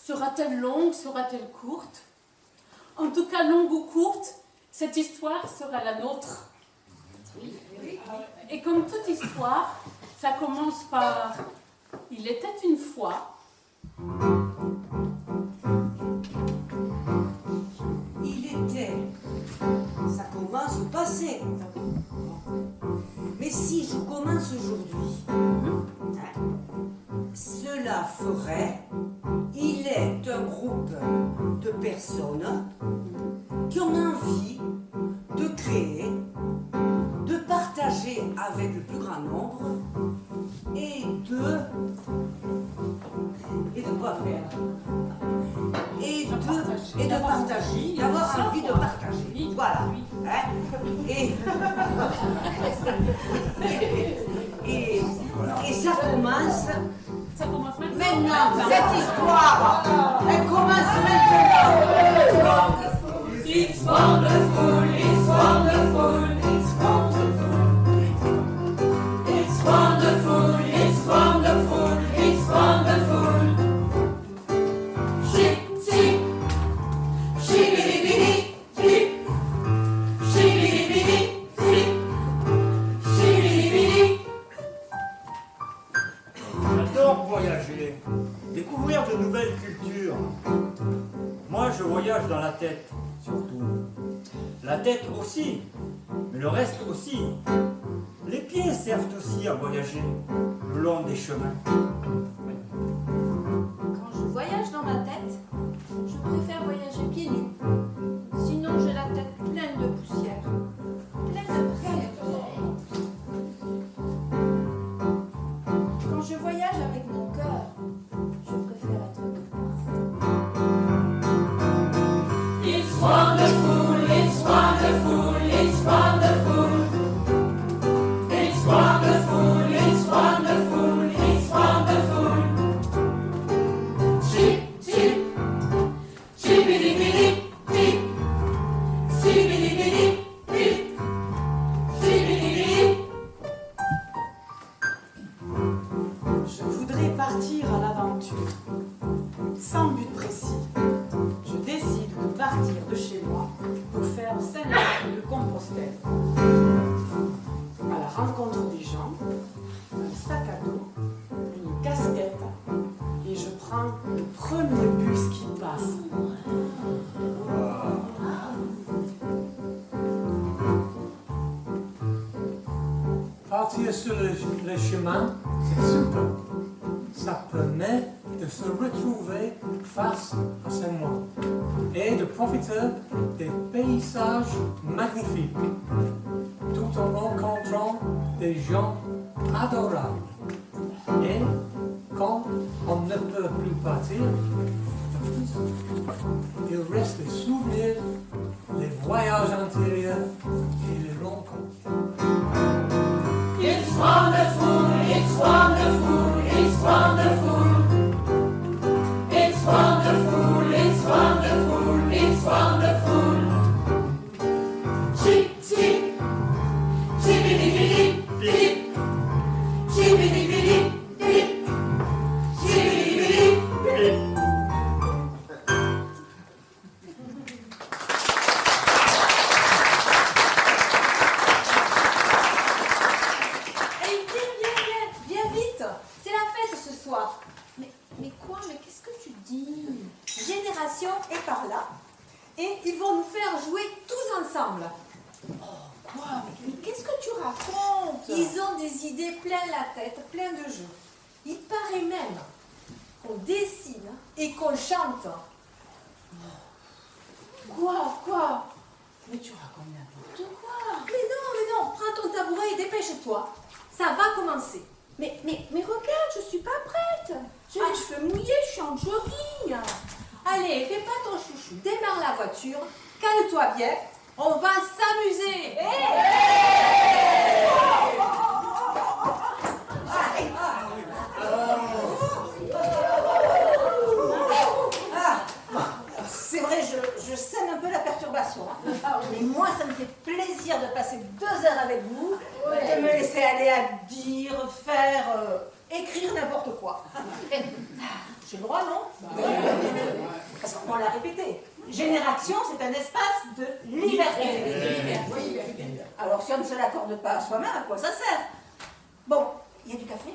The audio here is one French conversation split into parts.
Sera-t-elle longue, sera-t-elle courte? En tout cas, longue ou courte, cette histoire sera la nôtre. Et comme toute histoire, ça commence par « Il était une fois ». Il était. Ça commence au passé. Mais si je commence aujourd'hui, cela ferait, il est un groupe de personnes qui ont envie de créer, de partager avec le plus grand nombre et de quoi faire? Et de partager, d'avoir envie de partager. Voilà. Hein? Et ça commence maintenant. Cette histoire, elle commence maintenant. It's wonderful, it's wonderful, it's wonderful. It's wonderful, it's wonderful, it's wonderful. Ship, ship, shibidi-bidi, ship, shibidi-bidi, ship, shibidi-bidi. J'adore voyager, découvrir de nouvelles cultures. Moi, je voyage dans la tête, surtout. La tête aussi, mais le reste aussi. Les pieds servent aussi à voyager le long des chemins. Quand je voyage dans ma tête, je préfère voyager pieds nus. Sinon, j'ai la tête pleine de poussière. Pleine de poussière. Quand je voyage avec mon cœur, je préfère être debout. It's wonderful, it's wonderful, it's wonderful. It's wonderful, it's wonderful, it's wonderful. Chip, chip, chibidi-bidi, chip, chibidi-bidi, chip, chibidi-bidi. Je voudrais partir à l'aventure, sans but précis. Je décide de partir de chez moi pour faire 5 heures de Compostelle. À la rencontre des gens, un sac à dos, une casquette, et je prends le premier bus qui passe. Partir sur le chemin, c'est super. Ça permet de se retrouver face à ce monde et de profiter des paysages magnifiques, tout en rencontrant des gens adorables. Et quand on ne peut plus partir, il reste les souvenirs, les voyages intérieurs et les rencontres. It's wonderful, it's wonderful, it's wonderful. It's wonderful, it's wonderful, it's wonderful. Chip, chip, chibidi-bidi, blip. Chibidi-bidi, blip. Chibidi-bidi, blip. Allez, viens vite. C'est la fête ce soir. Mais quoi? Mais qu'est-ce que tu dis? Génération est par là. Et ils vont nous faire jouer tous ensemble. Quoi? Mais qu'est-ce que tu racontes? Ils ont des idées plein la tête, plein de jeux. Il paraît même qu'on dessine et qu'on chante. Quoi? Mais tu racontes n'importe quoi. Mais non, prends ton tabouret et dépêche-toi. Ça va commencer. Mais regarde, je suis pas prête. J'ai les cheveux mouillés, je suis en jogging. Allez, fais pas ton chouchou, démarre la voiture, cale-toi bien, on va s'amuser. C'est vrai, je sème un peu la perturbation. Mais moi, ça me fait plaisir de passer 2 heures avec vous, de me laisser aller à dire, faire, écrire n'importe quoi. J'ai le droit, non? Parce qu'on l'a répété. Génération, c'est un espace de liberté. Alors si on ne se l'accorde pas à soi-même, à quoi ça sert? Bon, il y a du café?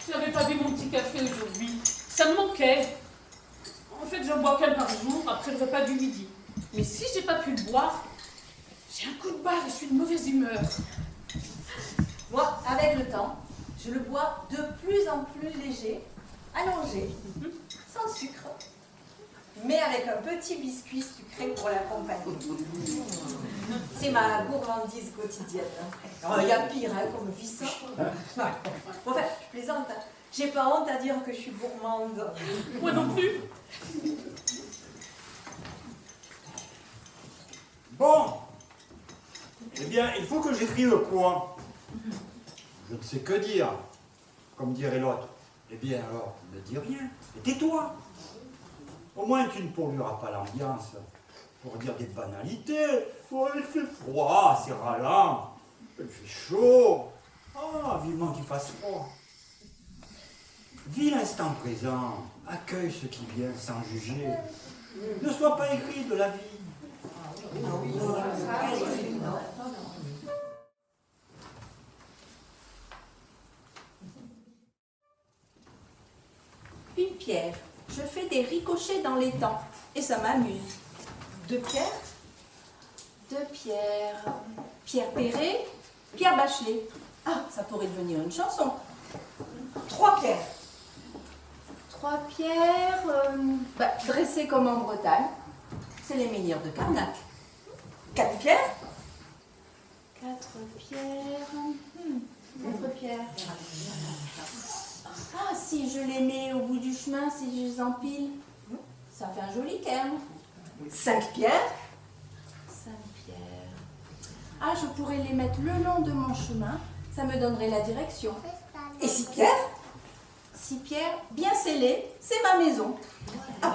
Je n'avais pas bu mon petit café aujourd'hui. Ça me manquait. En fait, j'en bois qu'un par jour après le repas du midi. Mais si j'ai pas pu le boire, j'ai un coup de barre et je suis de mauvaise humeur. Moi, avec le temps, je le bois de plus en plus léger, allongé, sans sucre, mais avec un petit biscuit sucré pour l'accompagner. C'est ma gourmandise quotidienne. Il y a pire comme vie ça. Enfin, je plaisante. Hein. J'ai pas honte à dire que je suis gourmande. Moi non plus. Bon. Eh bien, il faut que j'écrive quoi? Je ne sais que dire. Comme dirait l'autre. Eh bien alors, ne dis rien. Et tais-toi. Au moins, tu ne pollueras pas l'ambiance pour dire des banalités. Oh, il fait froid, c'est ralent. Il fait chaud. Ah, vivement qu'il fasse froid. Vis l'instant présent. Accueille ce qui vient sans juger. Ne sois pas aigri de la vie. Une pierre. Je fais des ricochets dans les temps et ça m'amuse. Deux pierres. Deux pierres. Pierre Perret, Pierre Bachelet. Ah, ça pourrait devenir une chanson. Trois pierres. Trois pierres dressées comme en Bretagne. C'est les menhirs de Carnac. Quatre pierres. Quatre pierres. Quatre pierres. Ah, si je les mets au bout du chemin, si je les empile, ça fait un joli cairn. Cinq pierres. Cinq pierres. Ah, je pourrais les mettre le long de mon chemin, ça me donnerait la direction. Et six pierres. Six pierres, bien scellées, c'est ma maison. Ah,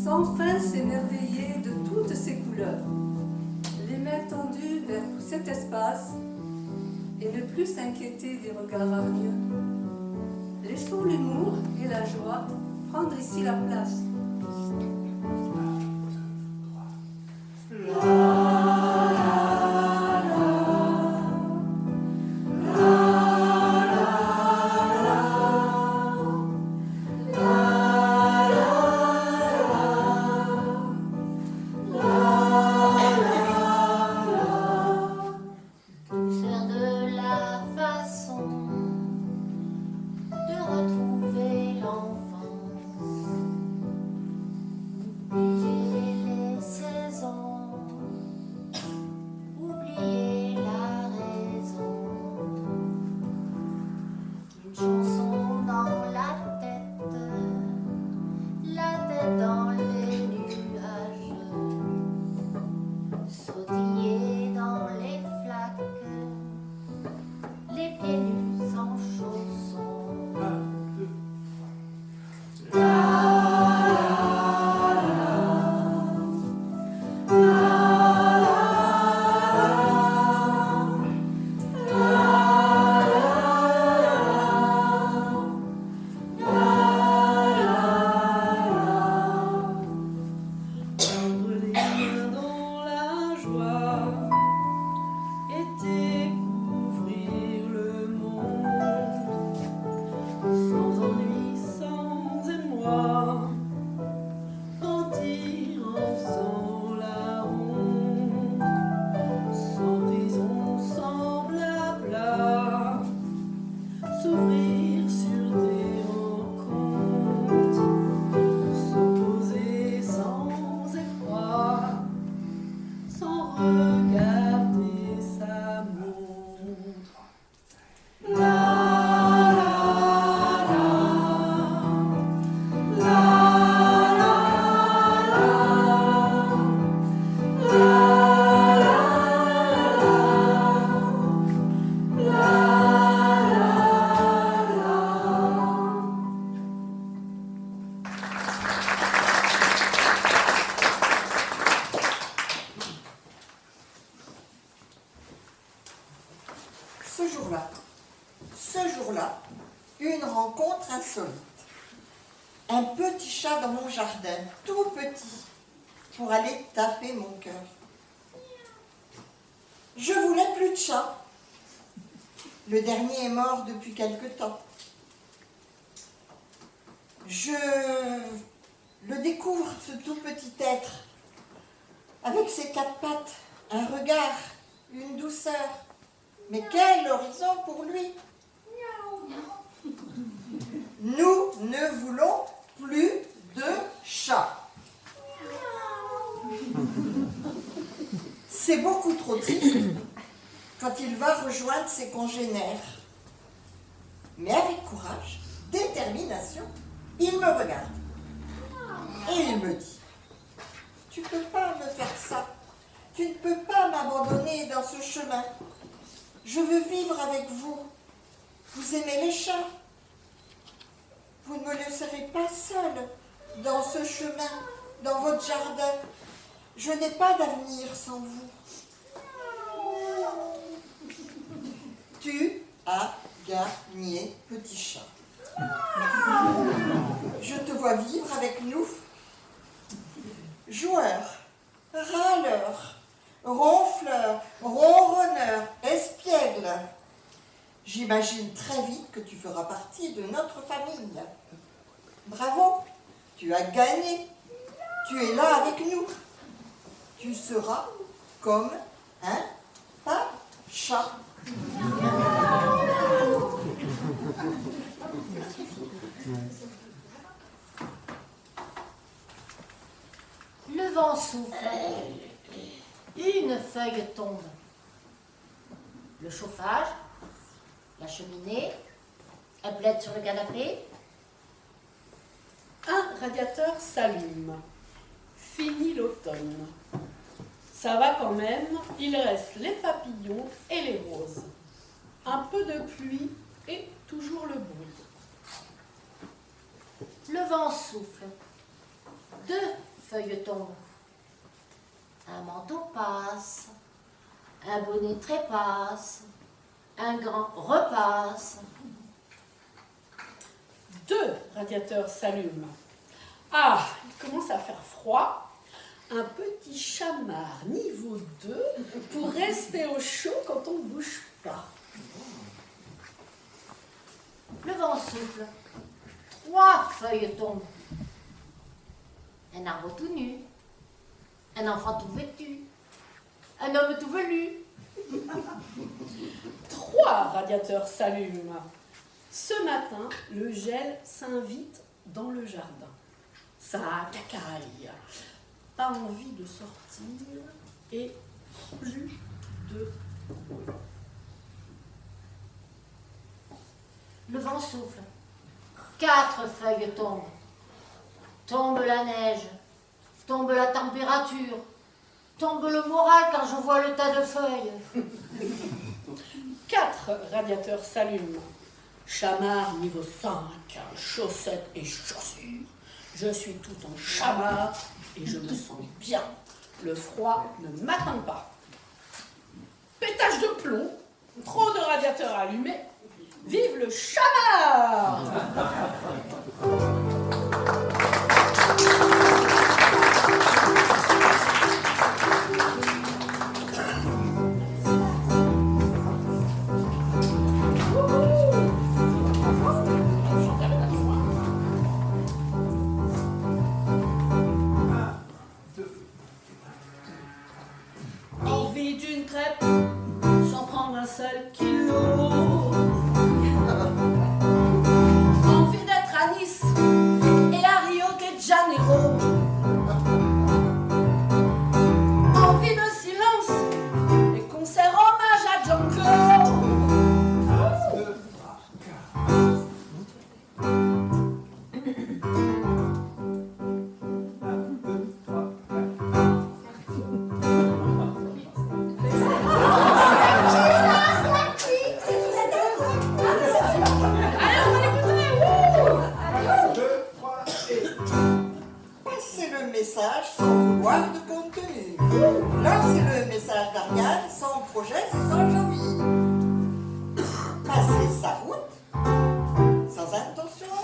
Sans fin s'émerveiller de toutes ces couleurs, les mains tendues vers cet espace et ne plus s'inquiéter des regards hargneux. Laissons l'humour et la joie prendre ici la place. Douceur de la façon de retrouver l'enfance, oublier les saisons, oublier la raison. Une chanson dans la tête dans les nuages, sautiller dans les flaques, les pieds nus sans chaussons. insolite. Un petit chat dans mon jardin, tout petit, pour aller taper mon cœur. Je voulais plus de chat. Le dernier est mort depuis quelque temps. Je le découvre, ce tout petit être, avec ses 4 pattes, un regard, une douceur. Mais quel horizon pour lui! Nous ne voulons plus de chat. C'est beaucoup trop triste quand il va rejoindre ses congénères. Mais avec courage, détermination, il me regarde. Et il me dit, tu ne peux pas me faire ça. Tu ne peux pas m'abandonner dans ce chemin. Je veux vivre avec vous. Vous aimez les chats. Vous ne me laisserez pas seule dans ce chemin, dans votre jardin. Je n'ai pas d'avenir sans vous. Tu as gagné, petit chat. Je te vois vivre avec nous. Joueur, râleur, ronfleur, ronronneur, espiègle. J'imagine très vite que tu feras partie de notre famille. Bravo, tu as gagné. Tu es là avec nous. Tu seras comme un chat. Le vent souffle. Une feuille tombe. Le chauffage, la cheminée, un plaid sur le canapé. Un radiateur s'allume. Fini l'automne. Ça va quand même, il reste les papillons et les roses. Un peu de pluie et toujours le bruit. Le vent souffle. 2 feuilles tombent. Un manteau passe. Un bonnet trépasse. Un grand repasse. 2 radiateurs s'allument. Ah, il commence à faire froid. Un petit chamard niveau 2 pour rester au chaud quand on ne bouge pas. Le vent souffle. 3 feuilles tombent. Un arbre tout nu. Un enfant tout vêtu. Un homme tout velu. 3 radiateurs s'allument. Ce matin, le gel s'invite dans le jardin. Ça cacaille. Pas envie de sortir et plus de... Le vent souffle. 4 feuilles tombent. Tombe la neige. Tombe la température. Tombe le moral quand je vois le tas de feuilles. 4 radiateurs s'allument. Chamard niveau 5, chaussettes et chaussures. Je suis tout en chamard et je me sens bien. Le froid ne m'atteint pas. Pétage de plomb, trop de radiateurs allumés. Vive le chamard! Envie d'une crêpe sans prendre un seul kilo. Envie d'être à Nice et à Rio de Janeiro. Envie de silence et concert hommage à Django. Passez le message sans vouloir de contenu. Lancez le message d'Ariane sans projet et sans envie. Passez sa route sans intention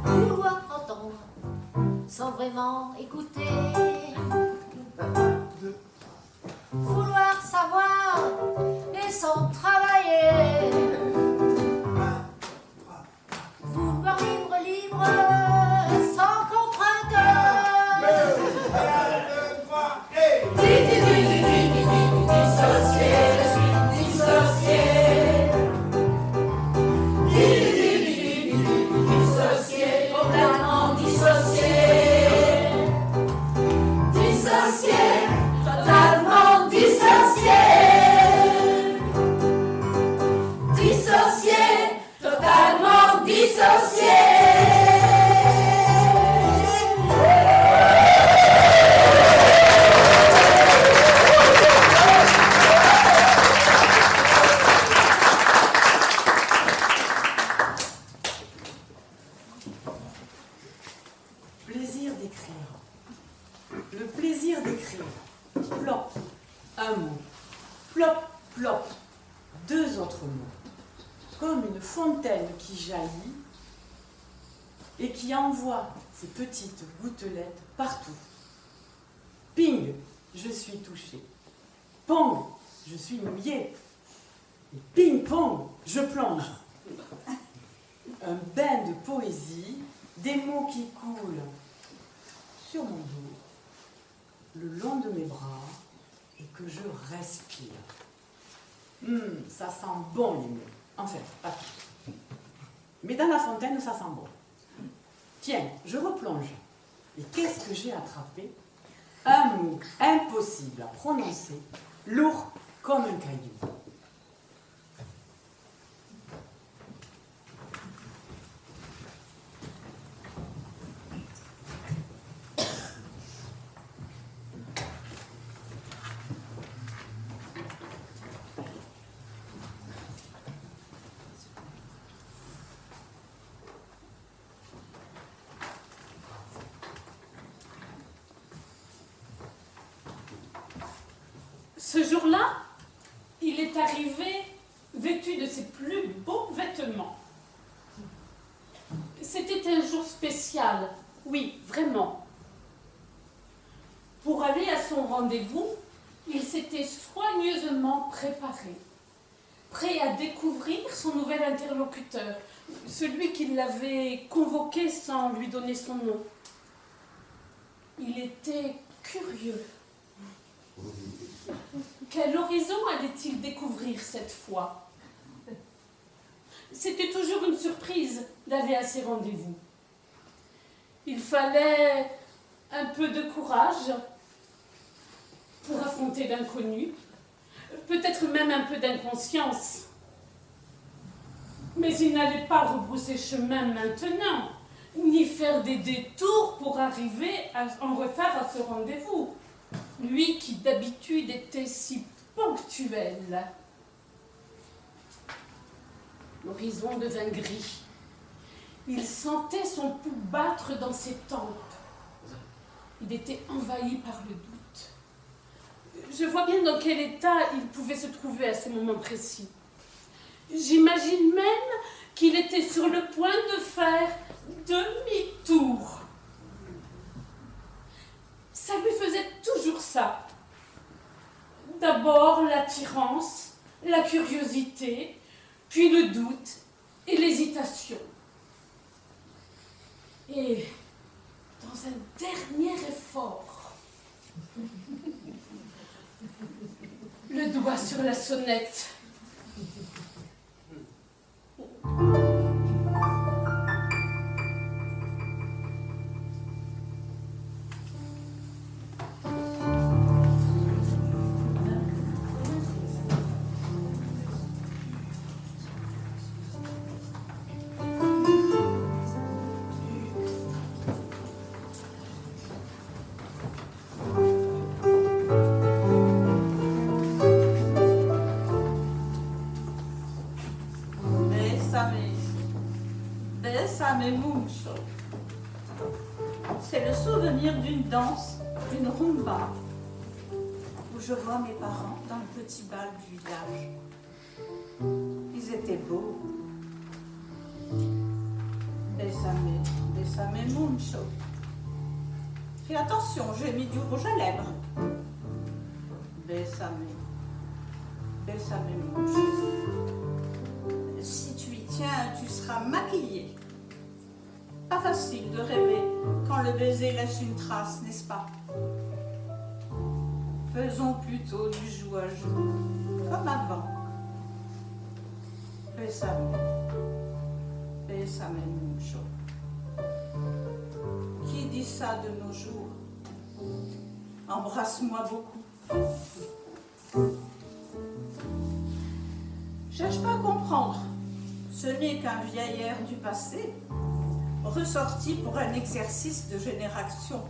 Vouloir entendre sans vraiment écouter. Vouloir savoir et sans travailler. Vouloir vivre libre sans contrainte. Totalement dissocié. Totalement dissocié. Dissocié. Totalement dissocié. Plaisir d'écrire. Le plaisir d'écrire. Plop, un mot. Plop, plop, deux autres mots. Comme une fontaine qui jaillit et qui envoie ses petites gouttelettes partout. Ping, je suis touché. Pong, je suis mouillé. Et ping-pong, je plonge. Un bain de poésie, des mots qui coulent sur mon dos, le long de mes bras, et que je respire. Ça sent bon les mots. Enfin, pas tout. Mais dans la fontaine, ça sent bon. Tiens, je replonge. Et qu'est-ce que j'ai attrapé? Un mot impossible à prononcer, lourd comme un caillou. Ce jour-là, il est arrivé vêtu de ses plus beaux vêtements. C'était un jour spécial, oui, vraiment. Pour aller à son rendez-vous, il s'était soigneusement préparé, prêt à découvrir son nouvel interlocuteur, celui qui l'avait convoqué sans lui donner son nom. Il était curieux. Quel horizon allait-il découvrir cette fois? C'était toujours une surprise d'aller à ces rendez-vous. Il fallait un peu de courage pour affronter l'inconnu, peut-être même un peu d'inconscience. Mais il n'allait pas rebrousser chemin maintenant, ni faire des détours pour arriver en retard à ce rendez-vous. Lui qui d'habitude était si ponctuel. L'horizon devint gris. Il sentait son pouls battre dans ses tempes. Il était envahi par le doute. Je vois bien dans quel état il pouvait se trouver à ce moment précis. J'imagine même qu'il était sur le point de faire demi-tour. Ça lui faisait toujours ça. D'abord l'attirance, la curiosité, puis le doute et l'hésitation. Et dans un dernier effort, le doigt sur la sonnette. Bésame mucho. C'est le souvenir d'une danse, d'une rumba, où je vois mes parents dans le petit bal du village. Ils étaient beaux, mucho. Fais attention, j'ai mis du rouge à lèvres. Bésame. Bésame mucho. Si tu y tiens, tu seras maquillée. Pas facile de rêver quand le baiser laisse une trace, n'est-ce pas? Faisons plutôt du jour à jour, comme avant. Bésame. Bésame mucho. Qui dit ça de nos jours? Embrasse-moi beaucoup. Cherche pas à comprendre. Ce n'est qu'un vieil air du passé, ressorti pour un exercice de génération.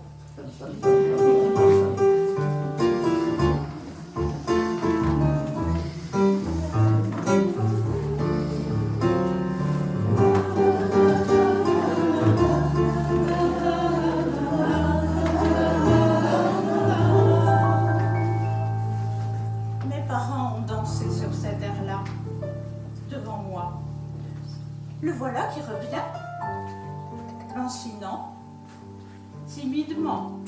Mes parents ont dansé sur cet air-là, devant moi. Le voilà qui revient, lancinant, timidement,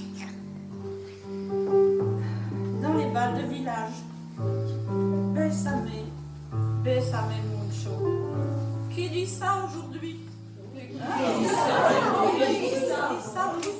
dans les bals de village. Bésame, bésame mucho. Qui dit ça aujourd'hui? Qui dit ça aujourd'hui?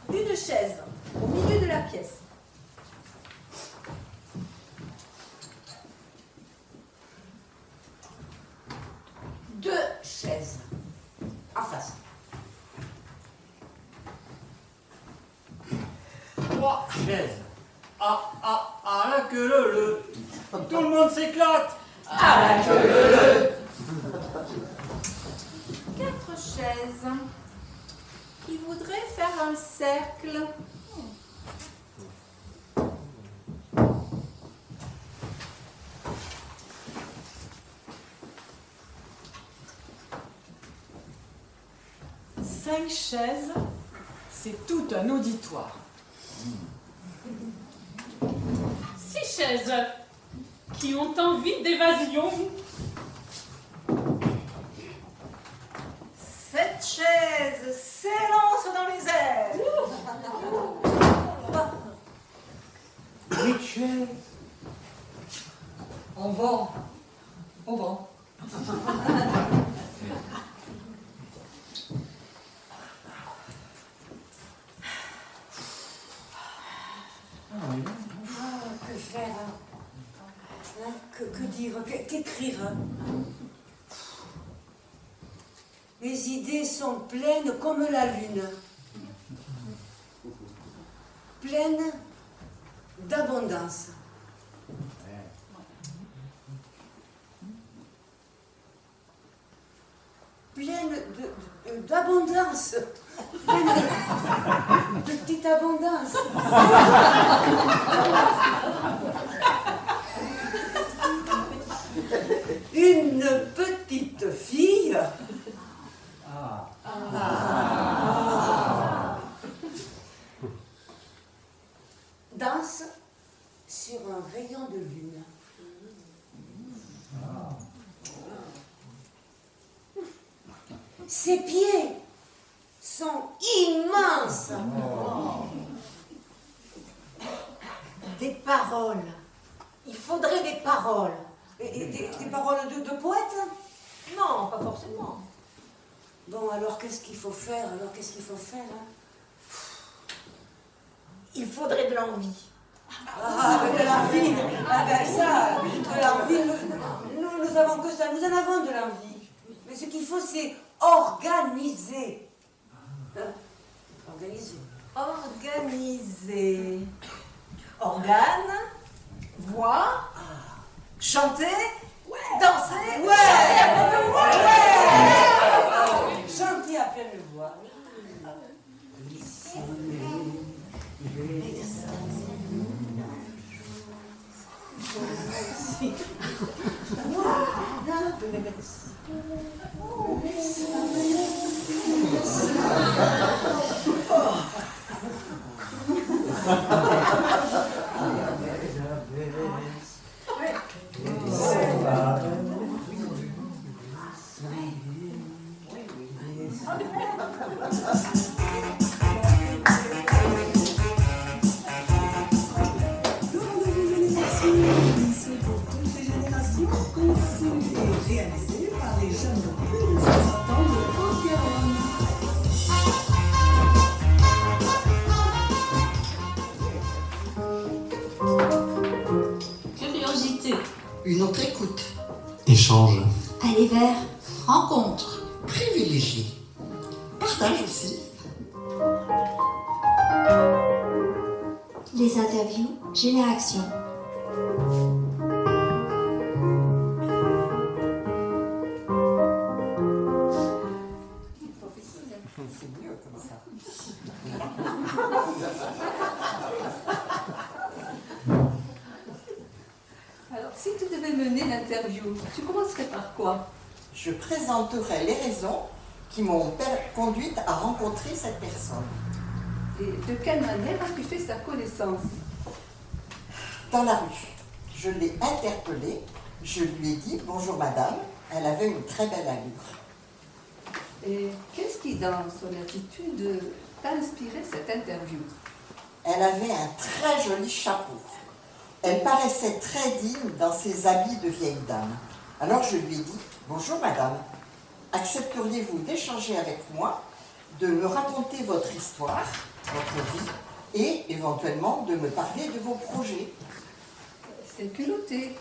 Une chaise au milieu de la pièce. Deux chaises en face. Trois chaises. La queue le. Tout le monde s'éclate. Quatre chaises. Qui voudraient faire un cercle. Cinq chaises, c'est tout un auditoire. 6 chaises qui ont envie d'évasion. 7 chaises s'élancent dans les airs. 8 chaises. En vent. Au vent. Que faire hein? Que dire? Qu'écrire? Les idées sont pleines comme la lune. Pleines d'abondance. Pleine d'abondance. Pleine de petite abondance. Une petite fille. Danse sur un rayon de lune. Ses pieds sont immenses. Des paroles. Il faudrait des paroles. Des paroles de poète? Non, pas forcément. Bon, alors qu'est-ce qu'il faut faire? Hein? Il faudrait de l'envie. Ah, mais de l'envie. Ah ben ça, de l'envie, nous avons que ça, nous en avons de l'envie. Mais ce qu'il faut, c'est organiser. Organiser. Organiser. Organe, voix, chanter, danser. Chanter à pleine voix. Curiosité. Une autre écoute. Échange. Aller vers. Rencontre. Privilégié. Partage aussi. Les interviews Génération. C'est mieux comme ça. Alors, si tu devais mener l'interview, tu commencerais par quoi? Je présenterai les raisons qui m'ont conduite à rencontrer cette personne. Et de quelle manière as-tu fait sa connaissance? Dans la rue, je l'ai interpellée, je lui ai dit « Bonjour madame », elle avait une très belle allure. Et qu'est-ce qui, dans son attitude, t'a inspiré cette interview? Elle avait un très joli chapeau. Elle paraissait très digne dans ses habits de vieille dame. Alors je lui ai dit « Bonjour madame, accepteriez-vous d'échanger avec moi, de me raconter votre histoire, votre vie, et éventuellement de me parler de vos projets ?» C'est culotté.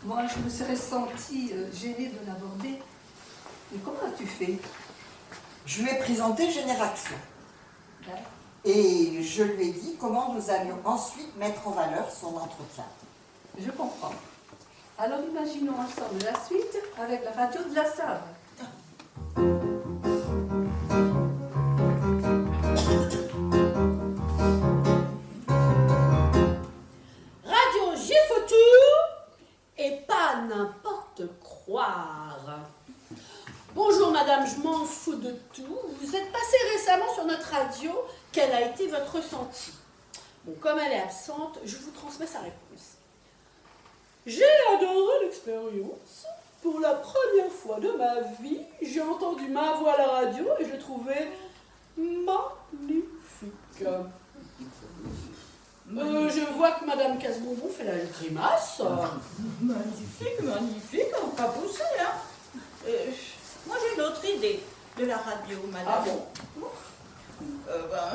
Moi, je me serais sentie gênée de l'aborder. Mais comment as-tu fait? Je lui ai présenté Génération. Hein? Et je lui ai dit comment nous allions ensuite mettre en valeur son entretien. Je comprends. Alors imaginons ensemble la suite avec la radio de la Save. Radio G-Photo et pas n'importe croire. Bonjour madame, je m'en fous de tout. Vous êtes passée récemment sur notre radio. Quel a été votre ressenti? Bon, comme elle est absente, je vous transmets sa réponse. J'ai adoré l'expérience. Pour la première fois de ma vie, j'ai entendu ma voix à la radio et je l'ai trouvée magnifique. Je vois que madame Casse-Bonbon fait la grimace. Magnifique, magnifique, pas poussé, hein. Moi j'ai une autre idée de la radio, madame. Ah bon?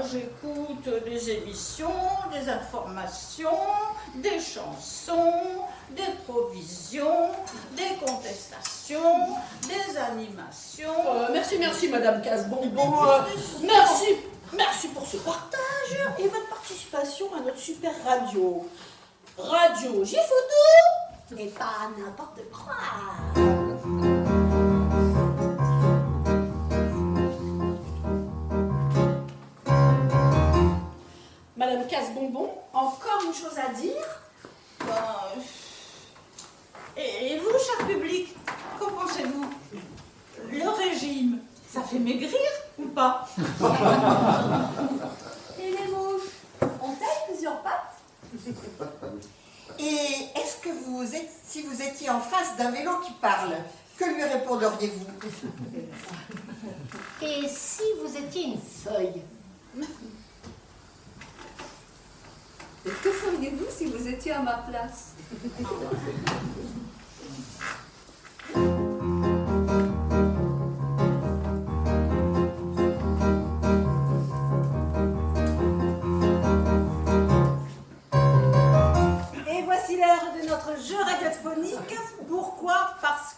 J'écoute des émissions, des informations, des chansons, des provisions, des contestations, des animations. Merci madame Casse-Bonbon. Merci pour ce partage et votre participation à notre super radio. Radio G-Photo et pas n'importe quoi. Madame Casse-Bonbon, encore une chose à dire? Et vous, cher public, qu'en pensez-vous? Le régime, ça fait maigrir ou pas? Et les mouches, ont-elles plusieurs pattes? Et est-ce que si vous étiez en face d'un vélo qui parle, que lui répondriez-vous? Et si vous étiez une feuille? Et que feriez-vous si vous étiez à ma place?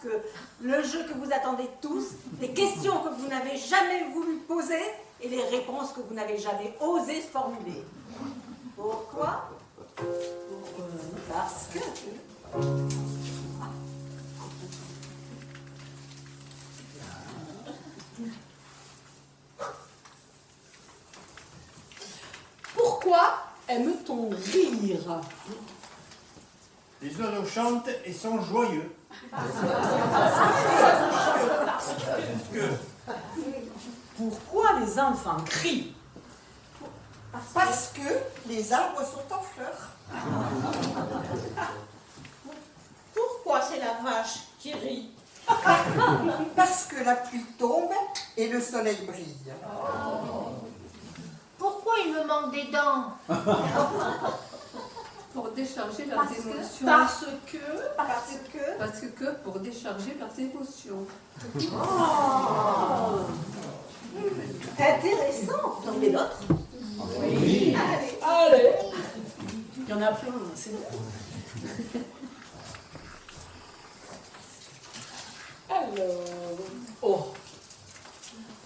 que le jeu que vous attendez tous, les questions que vous n'avez jamais voulu poser et les réponses que vous n'avez jamais osé formuler. Pourquoi? Parce que... Pourquoi aime-t-on rire? Les oiseaux chantent et sont joyeux. Pourquoi les enfants crient? Parce que les arbres sont en fleurs. Pourquoi c'est la vache qui rit? Parce que la pluie tombe et le soleil brille. Pourquoi il me manque des dents? Pour décharger leurs émotions. Parce que Pour décharger leurs émotions. intéressant. Vous en voulez d'autres? Oui. Allez. Il y en a plein, c'est bon. Alors, oh,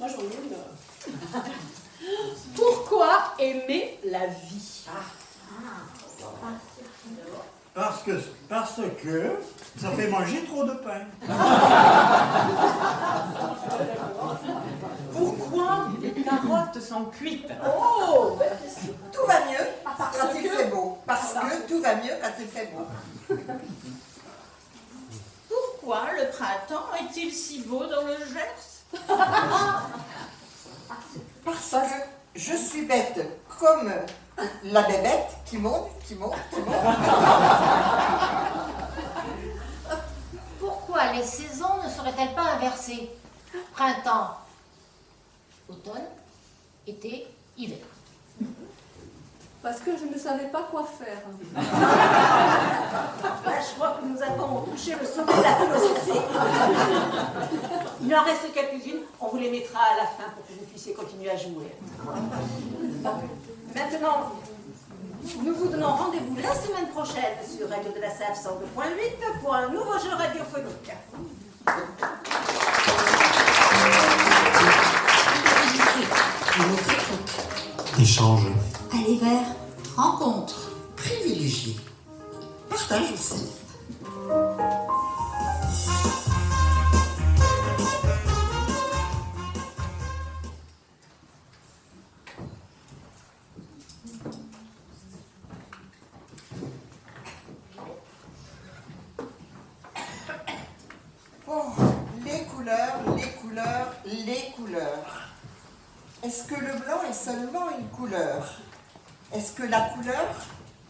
moi j'en ai une. Pourquoi aimer la vie? Parce que ça fait manger trop de pain. Pourquoi les carottes sont cuites? Oh, Tout va mieux quand il fait beau. Parce que tout va mieux quand il fait beau. Pourquoi le printemps est-il si beau dans le Gers? Parce que je suis bête comme la bébête qui monte, qui monte, qui monte. Pourquoi les saisons ne seraient-elles pas inversées? Printemps, automne, été, hiver. Parce que je ne savais pas quoi faire. Là, je crois que nous avons touché le sommet de la philosophie. Il en reste quelques-unes. On vous les mettra à la fin pour que vous puissiez continuer à jouer. Maintenant, nous vous donnons rendez-vous la semaine prochaine sur Radio de la Save 102.8 pour un nouveau jeu radiophonique. Échange. Aller vers. Rencontre. Privilégié. Partage aussi. Oh, les couleurs, les couleurs, les couleurs. Est-ce que le blanc est seulement une couleur? Est-ce que la couleur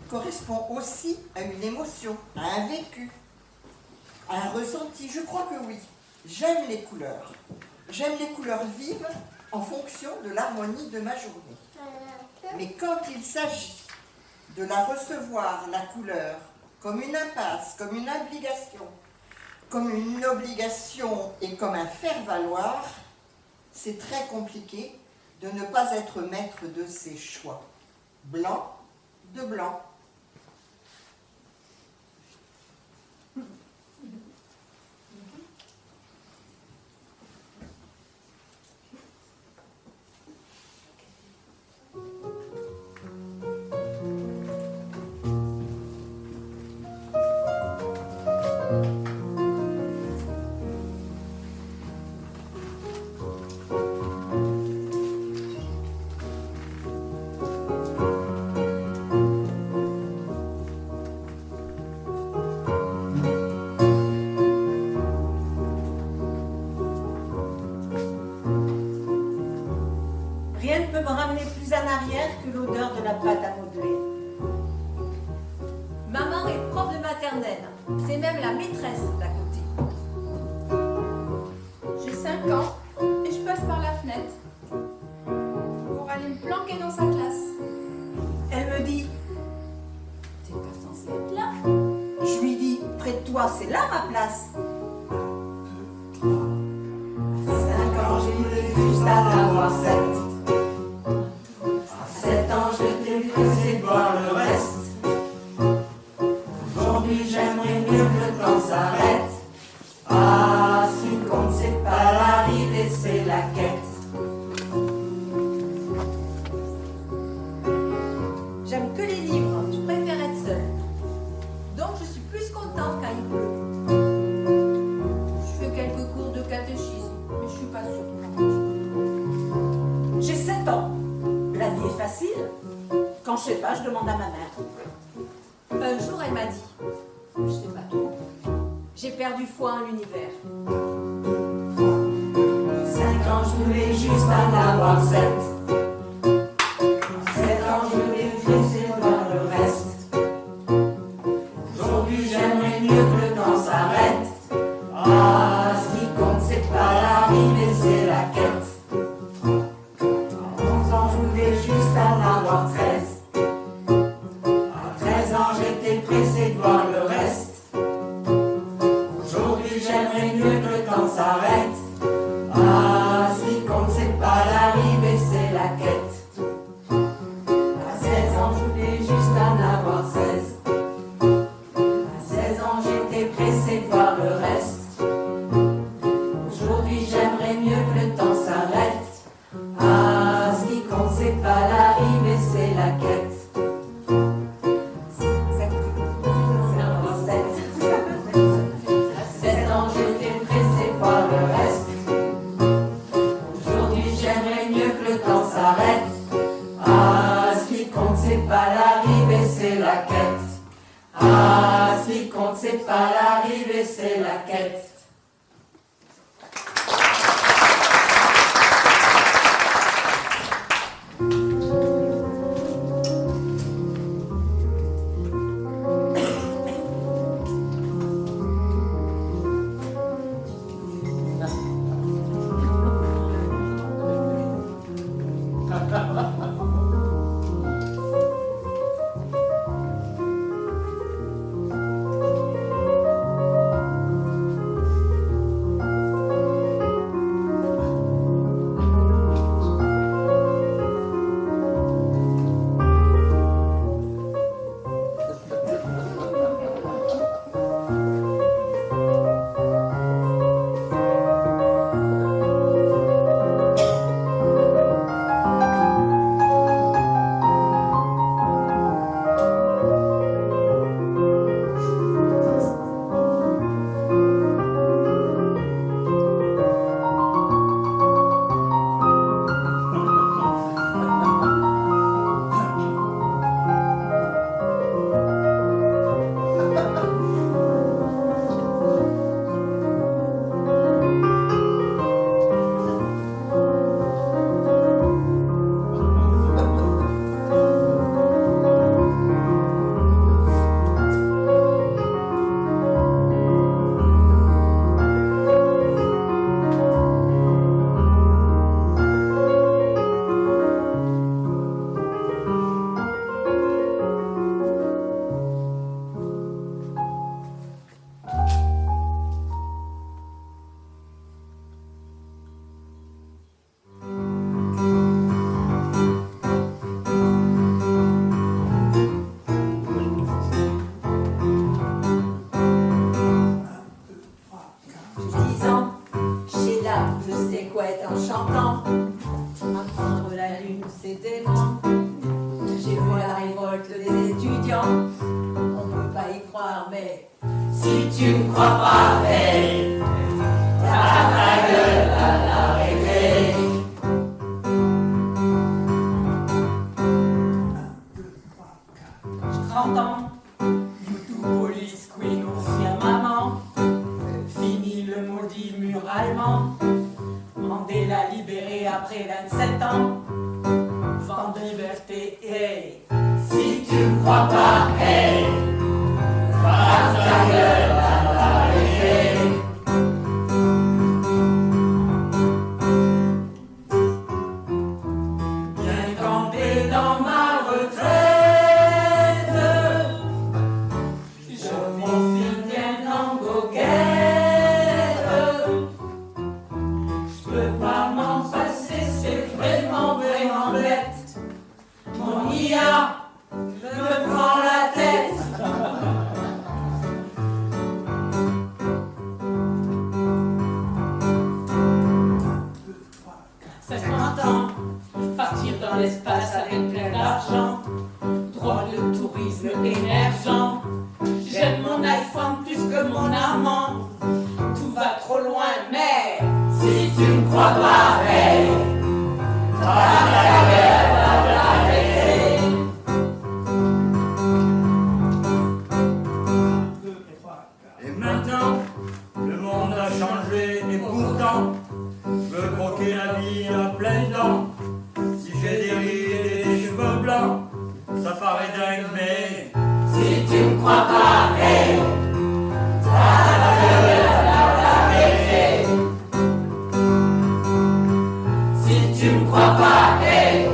correspond aussi à une émotion, à un vécu, à un ressenti? Je crois que oui. J'aime les couleurs. J'aime les couleurs vives en fonction de l'harmonie de ma journée. Mais quand il s'agit de la recevoir, la couleur, comme une impasse, comme une obligation et comme un faire-valoir, c'est très compliqué de ne pas être maître de ses choix. Blanc de blanc. Rien ne peut me ramener plus en arrière que l'odeur de la pâte à modeler. Maman est prof de maternelle. C'est même la maîtresse d'à côté. J'ai 5 ans et je passe par la fenêtre pour aller me planquer dans sa classe. Elle me dit, T'es pas censée être là. je lui dis, près de toi, c'est là ma place. 5 ans, j'ai eu juste à avoir 7. À 7 ans, je t'ai vu essayer de voir le reste. Aujourd'hui, j'aimerais mieux que le temps s'arrête. Ah, facile. Quand je sais pas, je demande à ma mère. Un jour, elle m'a dit, je sais pas trop, j'ai perdu foi en l'univers. 5 ans, je voulais juste en avoir 7. 7 ans, je voulais laisser voir le reste. Aujourd'hui, j'aimerais mieux que le temps s'arrête. Ah, ce qui compte, c'est pas l'arrivée, c'est la quête. À 11 ans, je voulais juste en avoir 13. À 13 ans, j'étais pressé de voir le reste. Aujourd'hui, j'aimerais mieux que le temps s'arrête. Ah, ce qui compte, c'est pas l'arrivée, c'est la quête. À 16 ans, je voulais juste en avoir 16. À 16 ans, j'étais pressé de voir le reste. Aujourd'hui, j'aimerais mieux que le temps s'arrête. Ah, ce qui compte, c'est pas l'arrivée, c'est la quête. À 7 ans, j'étais pressé de voir le reste. Aujourd'hui, j'aimerais mieux que le temps s'arrête. Ah, ce qui compte, c'est pas l'arrivée, c'est la quête. Ah, ce qui compte, c'est pas l'arrivée, c'est la quête. Si tu ne crois pas, hey, ta gueule, tu me crois pas, hey, si tu me crois pas, hey,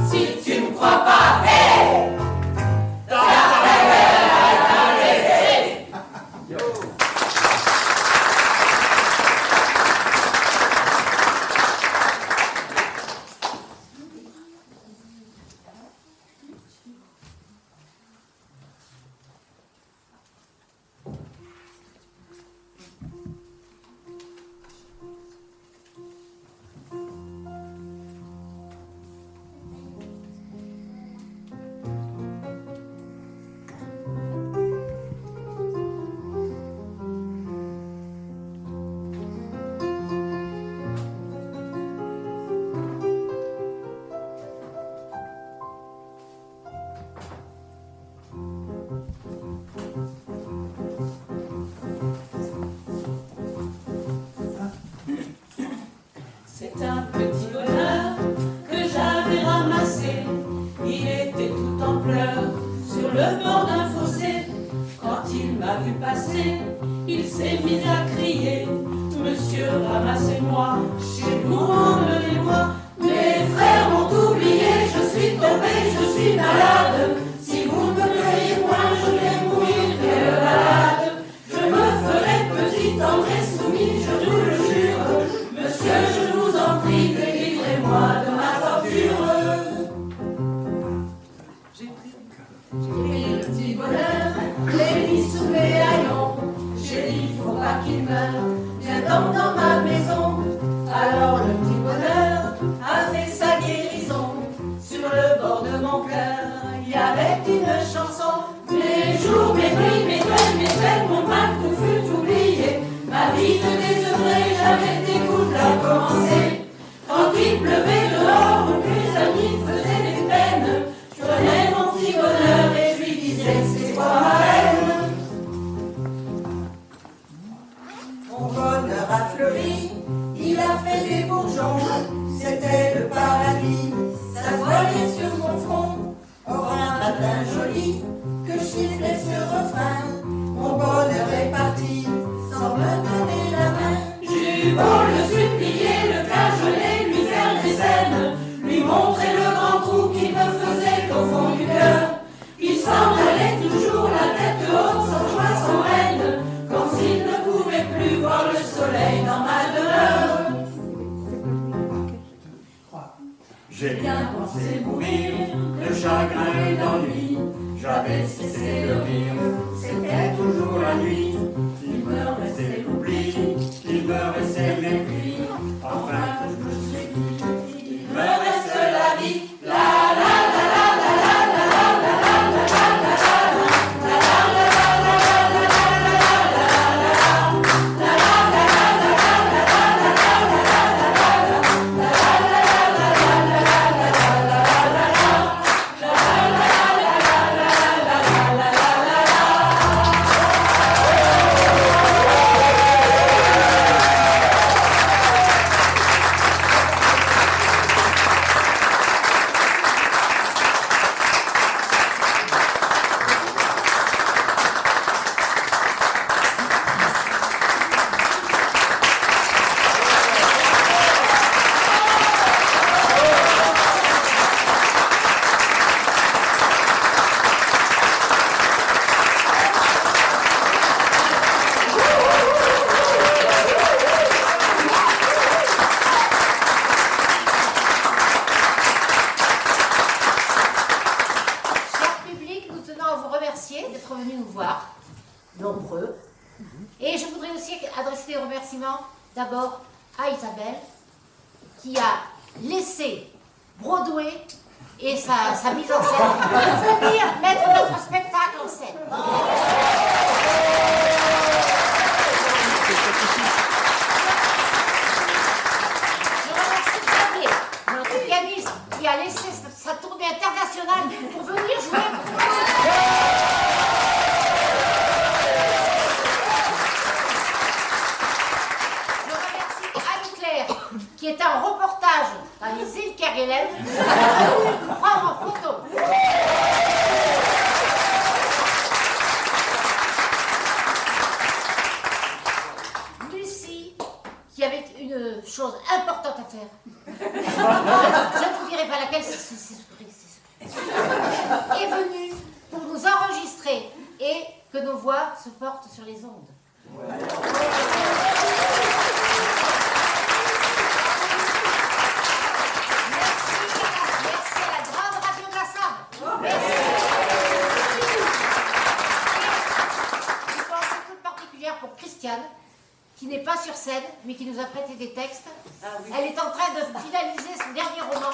si tu me crois pas, hey, C'est un petit bonheur que j'avais ramassé. Il était tout en pleurs sur le bord d'un fossé. Quand il m'a vu passer, il s'est mis à crier: Monsieur, ramassez-moi, chez vous, emmenez-moi. Mes frères m'ont oublié, je suis tombé, je suis malade. Si vous ne me cueillez point, je vais mourir, quelle balade. Je me ferai petit, tendre et soumis, je vous le jure. Monsieur, je vous en prie, délivrez-moi de ma torture. J'ai pris le petit bonheur, l'ai mis sous mes haillons. J'ai dit, faut pas qu'il meure, viens donc dans ma maison. Alors le petit bonheur a fait sa guérison. Sur le bord de mon cœur, il y avait une chanson. Mes jours, mes nuits, mes peines, mon mal, tout fut oublié. Ma vie de désœuvré, j'avais des coups à commencer. Quand il pleuvait dehors, ou que les amis faisaient des peines, je prenais mon petit bonheur et je lui disais: c'est quoi ma haine? Mon bonheur a fleuri, il a fait des bourgeons, c'était le paradis, ça se voyait sur mon front. Or un matin joli, que chifflait ce refrain, mon bonheur est parti, sans me donner la main. J'ai eu beau le supplier, le cajoler, lui faire des scènes, lui montrer le grand trou qui me faisait au fond du cœur. Il s'en allait toujours la tête haute, sans joie, sans haine, comme s'il ne pouvait plus voir le soleil dans ma demeure. J'ai bien pensé mourir de chagrin et d'ennui. J'avais cessé de rire, c'était toujours la nuit. Il me restait l'oubli, il me restait le mépris. Enfin, je me suis dit, il me reste la vie. La la la la la la la la la la la la la. d'être venus nous voir, nombreux. Et je voudrais aussi adresser des remerciements d'abord à Isabelle, qui a laissé Broadway et sa mise en scène pour venir mettre notre spectacle en scène. Je remercie Xavier, notre pianiste, qui a laissé sa tournée internationale pour venir jouer pour nous. Je remercie Anne-Claire, qui est en reportage dans les îles Kerguelen, a voulu nous prendre en photo. Lucie, qui avait une chose importante à faire, je ne vous dirai pas laquelle, c'est secret, est venue pour nous enregistrer et que nos voix se portent sur les ondes. Merci à la grande radio de la Sambre. Merci. Une pensée toute particulière pour Christiane, qui n'est pas sur scène, mais qui nous a prêté des textes. Elle est en train de finaliser son dernier roman.